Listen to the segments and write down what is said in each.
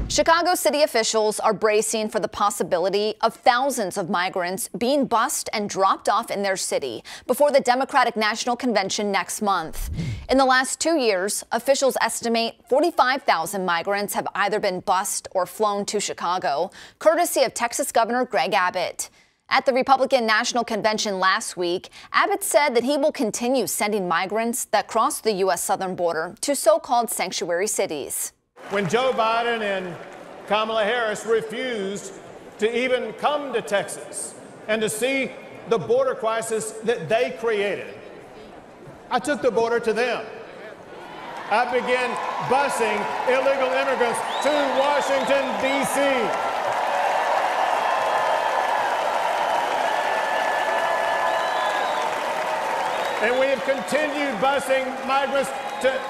Chicago city officials are bracing for the possibility of thousands of migrants being bused and dropped off in their city before the Democratic National Convention next month. In the last 2 years, officials estimate 45,000 migrants have either been bused or flown to Chicago, courtesy of Texas Governor Greg Abbott. At the Republican National Convention last week, Abbott said that he will continue sending migrants that cross the U.S. southern border to so-called sanctuary cities. When Joe Biden and Kamala Harris refused to even come to Texas and to see the border crisis that they created, I took the border to them. I began busing illegal immigrants to Washington, D.C. And we have continued busing migrants to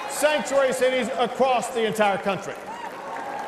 sanctuary cities across the entire country.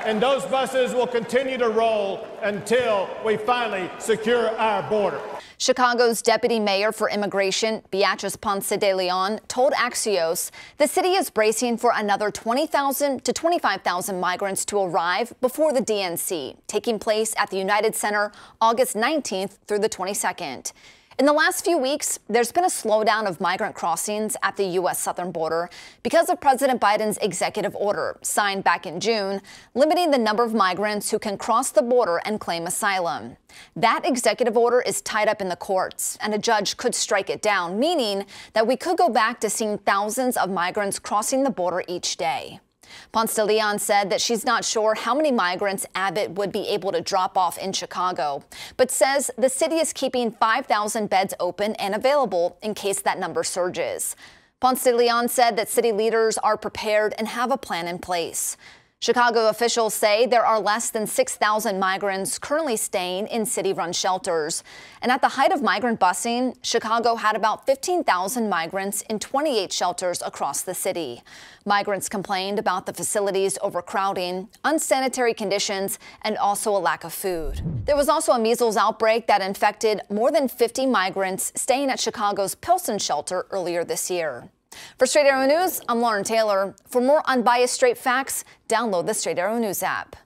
And those buses will continue to roll until we finally secure our border. Chicago's deputy mayor for immigration, Beatrice Ponce de Leon, told Axios the city is bracing for another 20,000 to 25,000 migrants to arrive before the DNC, taking place at the United Center August 19th through the 22nd. In the last few weeks, there's been a slowdown of migrant crossings at the U.S. southern border because of President Biden's executive order, signed back in June, limiting the number of migrants who can cross the border and claim asylum. That executive order is tied up in the courts, and a judge could strike it down, meaning that we could go back to seeing thousands of migrants crossing the border each day. Ponce de Leon said that she's not sure how many migrants Abbott would be able to drop off in Chicago, but says the city is keeping 5,000 beds open and available in case that number surges. Ponce de Leon said that city leaders are prepared and have a plan in place. Chicago officials say there are less than 6,000 migrants currently staying in city-run shelters. And at the height of migrant busing, Chicago had about 15,000 migrants in 28 shelters across the city. Migrants complained about the facilities' overcrowding, unsanitary conditions, and also a lack of food. There was also a measles outbreak that infected more than 50 migrants staying at Chicago's Pilsen shelter earlier this year. For Straight Arrow News, I'm Lauren Taylor. For more unbiased straight facts, download the Straight Arrow News app.